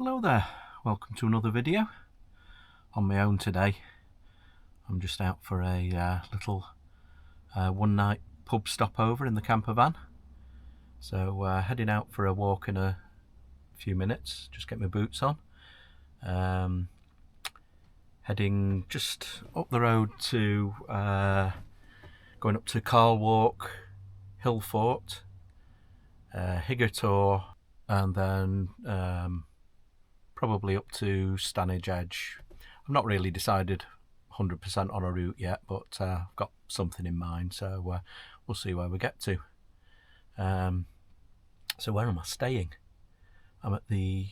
Hello there, welcome to another video on my own today. I'm just out for a little one night pub stopover in the camper van. So heading out for a walk in a few minutes, just get my boots on. Heading just up the road to going up to Carl Wark, Hill Fort, Higger Tor, and then probably up to Stanage Edge. I've not really decided 100% on a route yet, but I've got something in mind, so we'll see where we get to. So where am I staying? I'm at the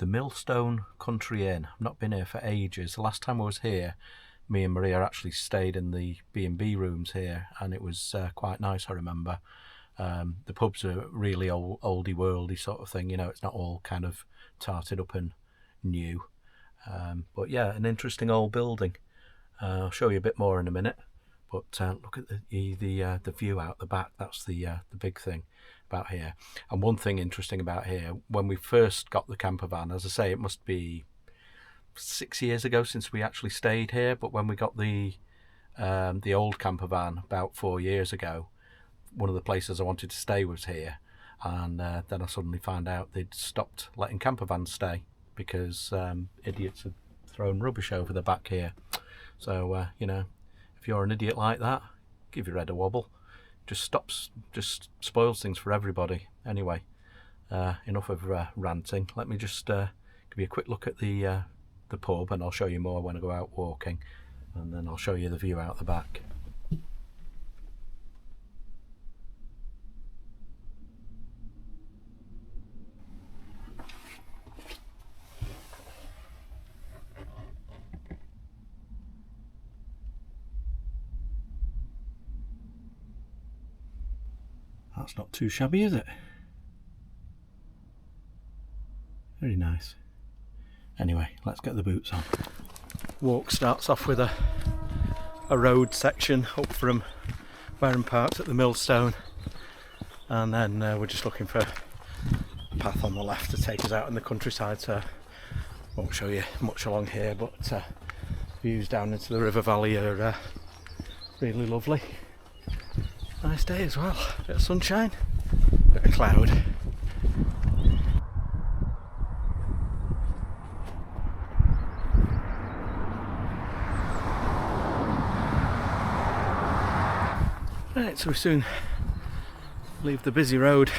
Millstone Inn. I've not been here for ages. The last time I was here, me and Maria actually stayed in the B&B rooms here, and it was quite nice, I remember. The pubs are really oldie worldy sort of thing, you know, it's not all kind of tarted up and new. But yeah, an interesting old building. I'll show you a bit more in a minute, but look at the view out the back. That's the big thing about here. And one thing interesting about here, when we first got the camper van, as I say, it must be 6 years ago since we actually stayed here, but when we got the old camper van about 4 years ago, one of the places I wanted to stay was here, and then I suddenly found out they'd stopped letting camper vans stay because idiots had thrown rubbish over the back here. So you know, if you're an idiot like that, give your head a wobble. Just spoils things for everybody. Anyway, enough of ranting. Let me just give you a quick look at the pub, and I'll show you more when I go out walking, and then I'll show you the view out the back. That's not too shabby, is it? Very nice. Anyway, let's get the boots on. Walk starts off with a road section up from where I'm parked at the Millstone, and then we're just looking for a path on the left to take us out in the countryside, so I won't show you much along here, but views down into the river valley are really lovely. Nice day as well, bit of sunshine, bit of cloud. Right, so we soon leave the busy road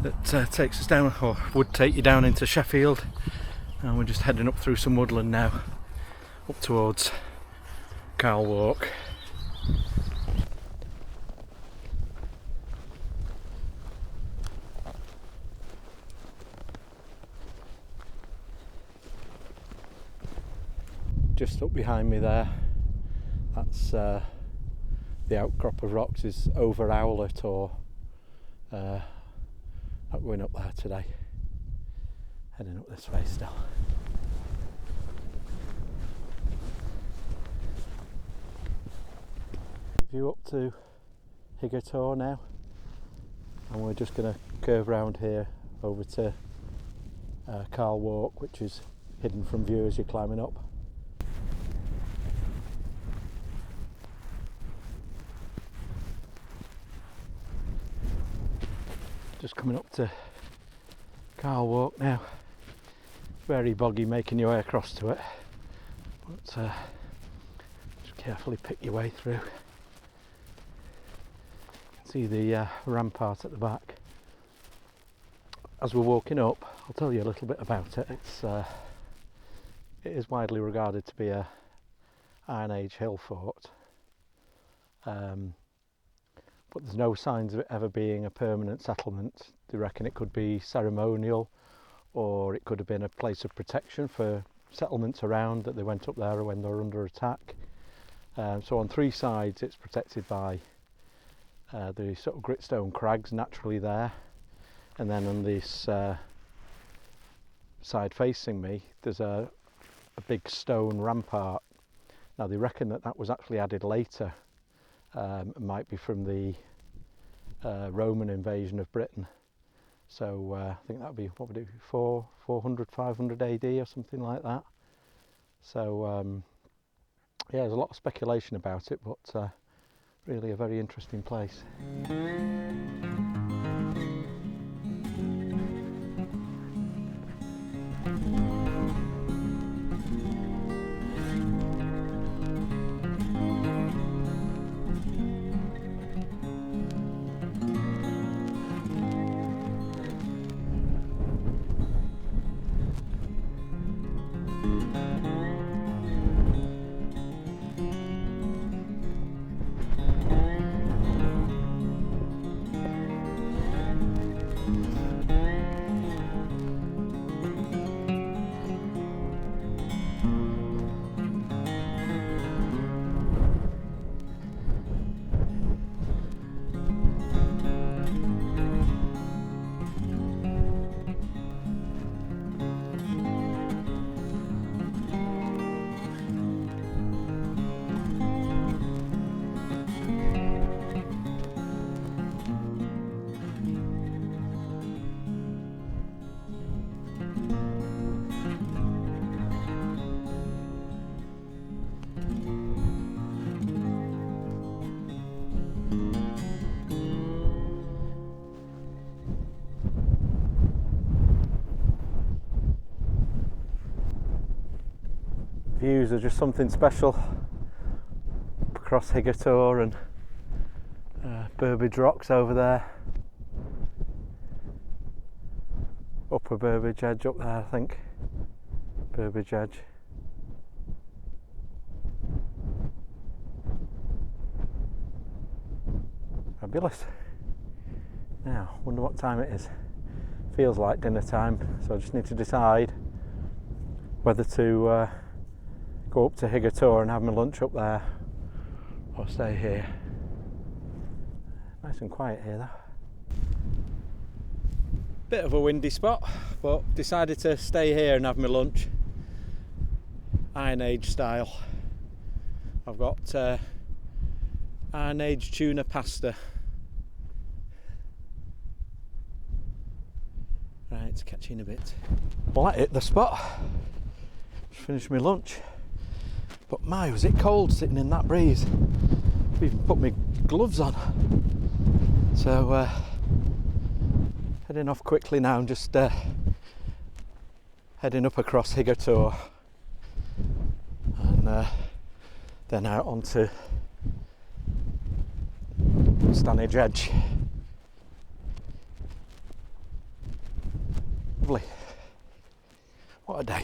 that takes us down, or would take you down into Sheffield, and we're just heading up through some woodland now, up towards Carl Wark. Just up behind me there, that's the outcrop of rocks is over Higher Tor. Not going up there today, heading up this way still. View up to Higger Tor now, and we're just going to curve around here over to Carl Wark, which is hidden from view as you're climbing up. Just coming up to Carl Wark now. Very boggy making your way across to it, but just carefully pick your way through. See the rampart at the back. As we're walking up, I'll tell you a little bit about it. It is widely regarded to be a Iron Age hill fort. But there's no signs of it ever being a permanent settlement. They reckon it could be ceremonial, or it could have been a place of protection for settlements around, that they went up there when they were under attack. So on three sides it's protected by the sort of gritstone crags naturally there, and then on this side facing me there's a big stone rampart. Now they reckon that was actually added later. It might be from the Roman invasion of Britain, So I think that would be, what would it be, 400, 500 AD or something like that. So yeah, there's a lot of speculation about it, but really a very interesting place. Views are just something special across Higger Tor and Burbage Rocks over there. Upper Burbage Edge up there, I think. Burbage Edge. Fabulous. Now, wonder what time it is. Feels like dinner time, so I just need to decide whether to go up to Higger Tor and have my lunch up there or stay here. Nice and quiet here though. Bit of a windy spot, but decided to stay here and have my lunch. Iron Age style. I've got Iron Age tuna pasta. Right, catch you in a bit. Well, that hit the spot. Just finished my lunch. But my, was it cold sitting in that breeze. I've even put my gloves on. So heading off quickly now and just heading up across Higger Tor and then out onto Stanage Edge. Lovely. What a day.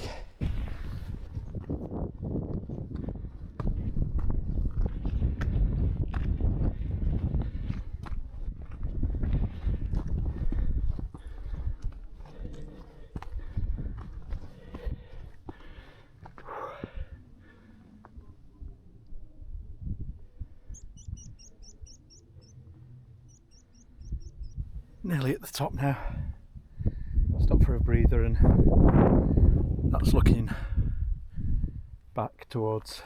Nearly at the top now. Stop for a breather, and that's looking back towards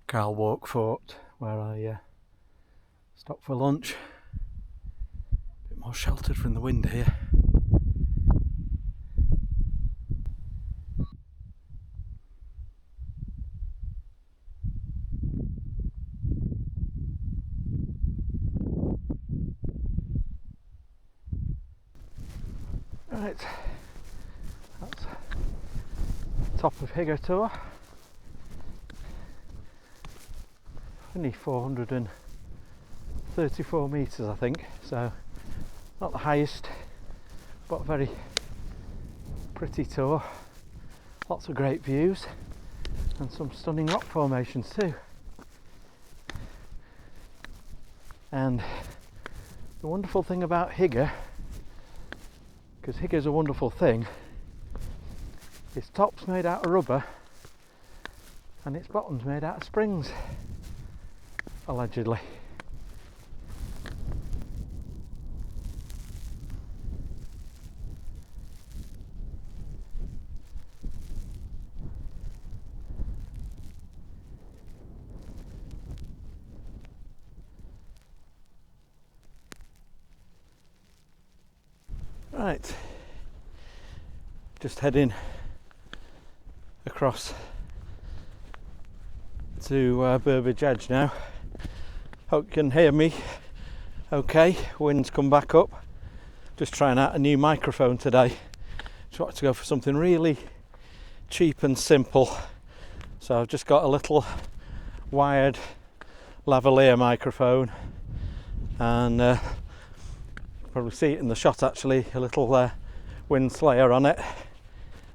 Carl Wark Fort, where I stopped for lunch. A bit more sheltered from the wind here. Right, that's top of Higger Tor. Only 434 metres, I think, so not the highest, but a very pretty tour. Lots of great views and some stunning rock formations too. And the wonderful thing about Higger, because Higger's a wonderful thing, its top's made out of rubber and its bottom's made out of springs, allegedly. Right, just heading across to Burbage Edge now. Hope you can hear me okay. Wind's come back up. Just trying out a new microphone today. Just wanted to go for something really cheap and simple. So I've just got a little wired lavalier microphone, and probably see it in the shot actually, a little wind slayer on it,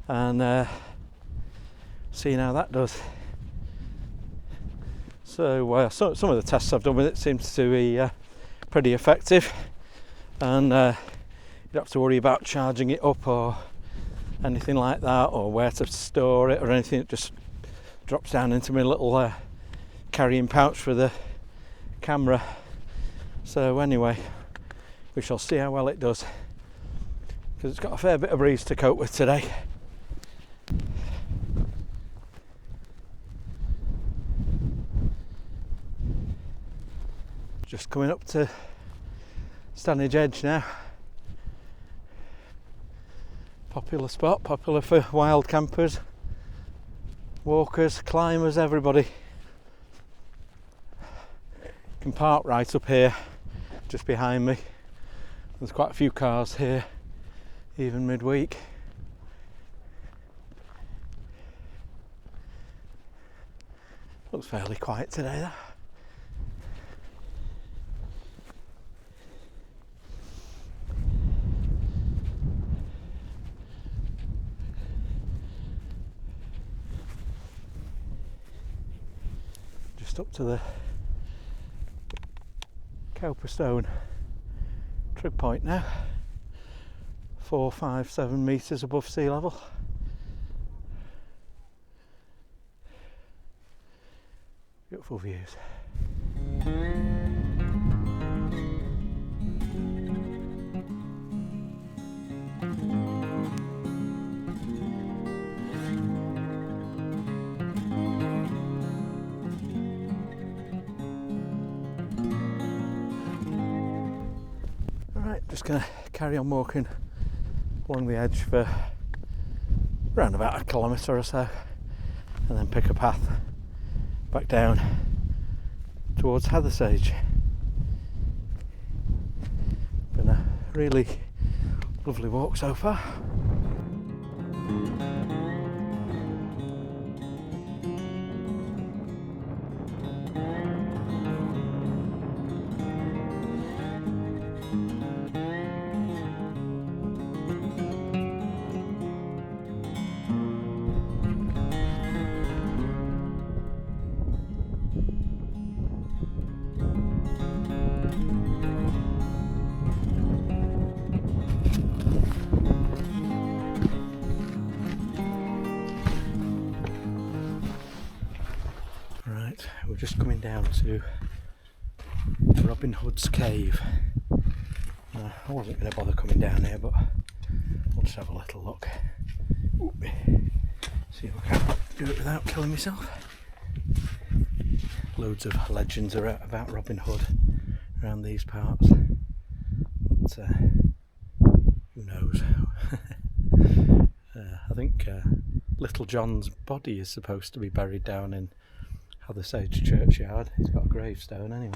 and seeing how that does. So some of the tests I've done with it seems to be pretty effective, and you don't have to worry about charging it up or anything like that, or where to store it or anything. It just drops down into my little carrying pouch for the camera. So anyway, we shall see how well it does, because it's got a fair bit of breeze to cope with today. Just coming up to Stanage Edge now. Popular spot, popular for wild campers, walkers, climbers, everybody. You can park right up here, just behind me. There's quite a few cars here, even midweek. Looks fairly quiet today though. Just up to the Copperstone trig point now, 4, 5, 7 metres above sea level. Beautiful views. Just going to carry on walking along the edge for around about 1 kilometre or so, and then pick a path back down towards Hathersage. Been a really lovely walk so far. We're just coming down to Robin Hood's cave. I wasn't going to bother coming down here, but we'll just have a little look. See if I can do it without killing myself. Loads of legends are out about Robin Hood around these parts, but who knows. I think Little John's body is supposed to be buried down in Hathersage churchyard. He's got a gravestone anyway.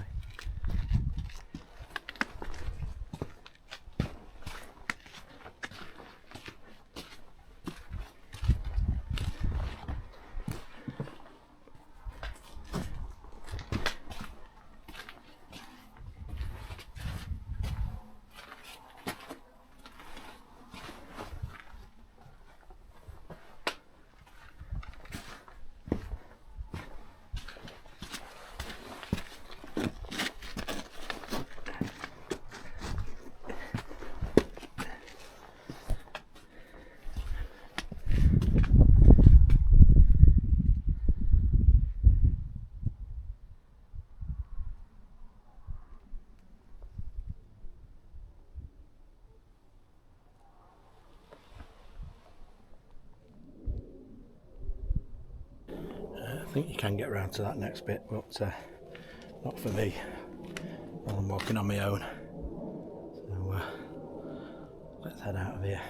I think you can get around to that next bit, but not for me while I'm walking on my own. So head out of here.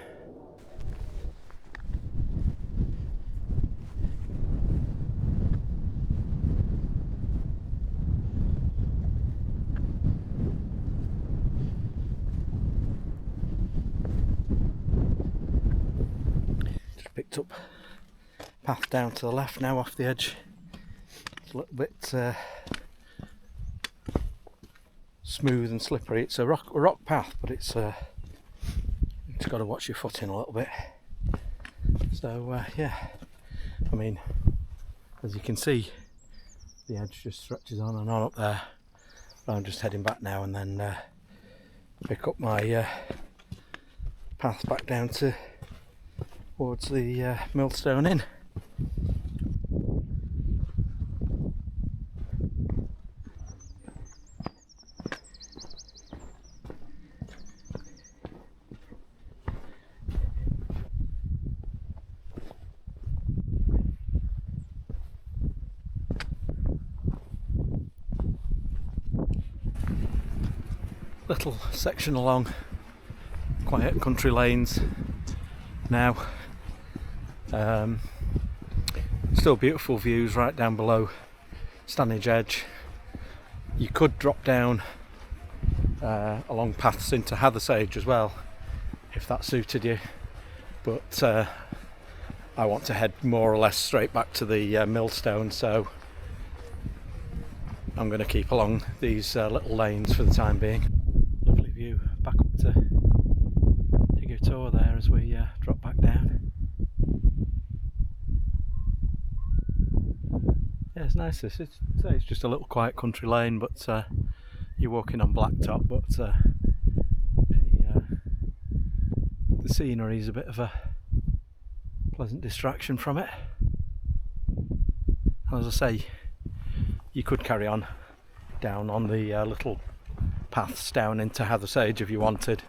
Just picked up path down to the left now off the edge. It's a little bit smooth and slippery. It's a rock path, but it's you've got to watch your footing a little bit. So yeah, I mean, as you can see, the edge just stretches on and on up there. But I'm just heading back now and then pick up my path back down towards the Millstone Inn. Little section along quiet country lanes now. Still beautiful views right down below Stanage Edge. You could drop down along paths into Hathersage as well if that suited you, but I want to head more or less straight back to the Millstone, so I'm going to keep along these little lanes for the time being. Lovely view back up to Higger Tor there as we drop back down. Yeah, it's nice this. It's just a little quiet country lane, but you're walking on blacktop, but the scenery is a bit of a pleasant distraction from it. And as I say, you could carry on down on the little paths down into Hathersage if you wanted,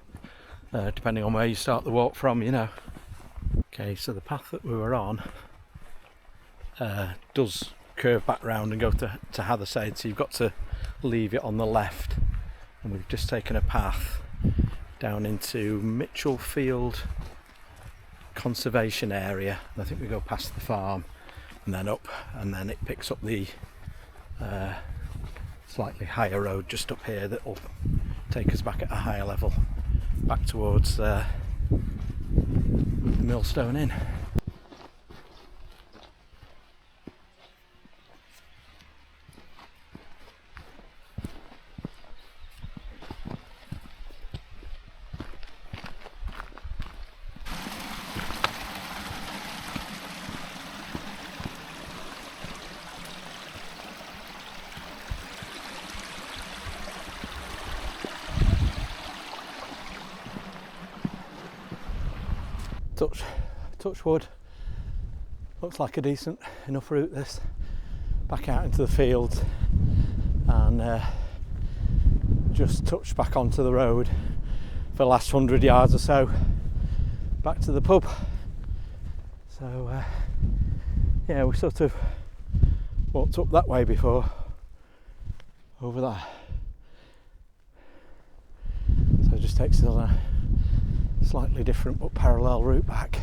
depending on where you start the walk from, you know. Okay, so the path that we were on does curve back round and go to Hathersage, so you've got to leave it on the left, and we've just taken a path down into Mitchellfield Conservation Area, and I think we go past the farm and then up, and then it picks up the slightly higher road just up here that will take us back at a higher level back towards the Millstone Inn. Touch wood, looks like a decent enough route this, back out into the fields, and just touched back onto the road for the last 100 yards or so back to the pub. So yeah, we sort of walked up that way before, over there, so it just takes us on a slightly different but parallel route back.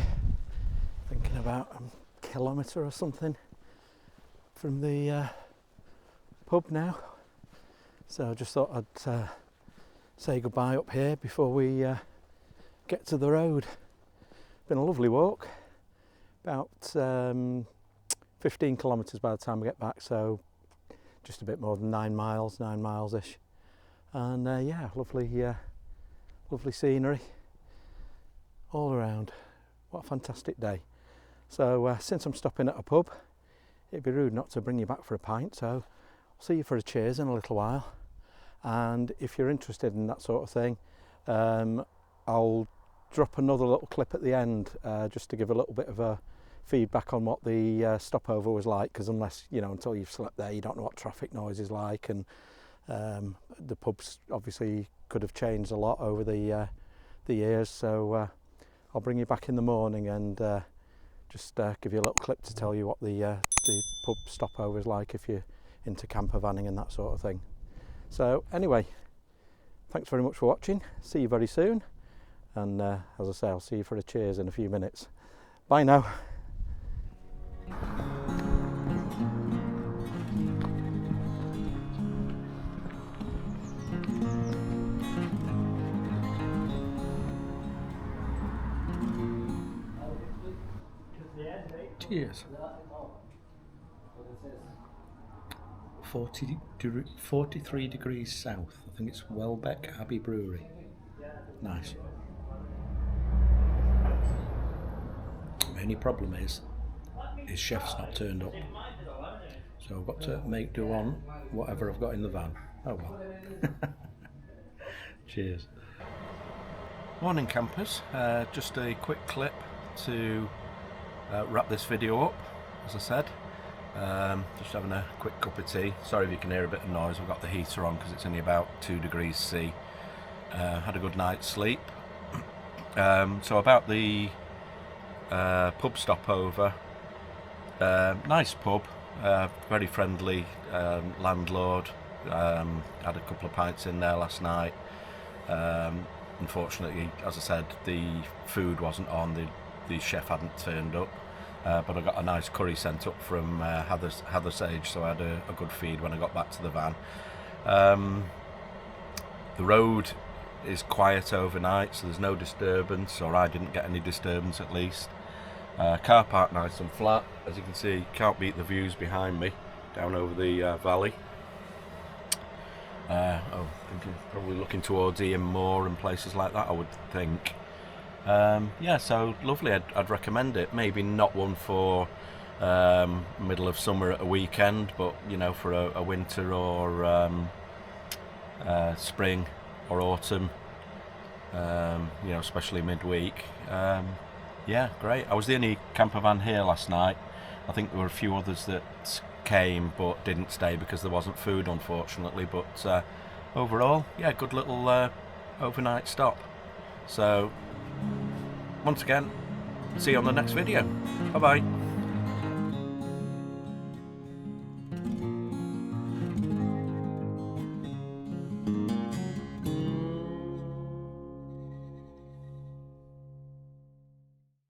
Thinking about a kilometre or something from the pub now, so I just thought I'd say goodbye up here before we get to the road. Been a lovely walk, about 15 kilometres by the time we get back, so just a bit more than 9 miles ish, and yeah, lovely scenery all around. What a fantastic day. So since I'm stopping at a pub, it'd be rude not to bring you back for a pint, so I'll see you for a cheers in a little while. And if you're interested in that sort of thing, I'll drop another little clip at the end just to give a little bit of a feedback on what the stopover was like, because until you've slept there, you don't know what traffic noise is like, and the pubs obviously could have changed a lot over the years, so I'll bring you back in the morning and just give you a little clip to tell you what the pub stopover is like if you're into campervanning and that sort of thing. So anyway, thanks very much for watching. See you very soon, And as I say, I'll see you for a cheers in a few minutes. Bye now. Cheers. 43 degrees south. I think it's Welbeck Abbey Brewery. Nice. The only problem is his chef's not turned up, so I've got to make do on whatever I've got in the van. Oh well. Cheers. Morning campers, just a quick clip to wrap this video up. As I said, just having a quick cup of tea. Sorry if you can hear a bit of noise, we've got the heater on because it's only about 2 degrees C. Had a good night's sleep. So about the pub stopover, nice pub, very friendly landlord. Had a couple of pints in there last night. Unfortunately, as I said, the food wasn't on, the chef hadn't turned up, but I got a nice curry sent up from Hathersage, so I had a good feed when I got back to the van. The road is quiet overnight, so there's no disturbance, or I didn't get any disturbance at least. Car park nice and flat, as you can see. Can't beat the views behind me down over the valley. Probably looking towards Ian Moor and places like that, I would think. Yeah, so lovely. I'd recommend it. Maybe not one for middle of summer at a weekend, but you know, for a winter or spring or autumn, you know, especially midweek. Yeah, great. I was the only camper van here last night. I think there were a few others that came but didn't stay because there wasn't food, unfortunately. But overall, yeah, good little overnight stop. So once again, see you on the next video. Bye bye.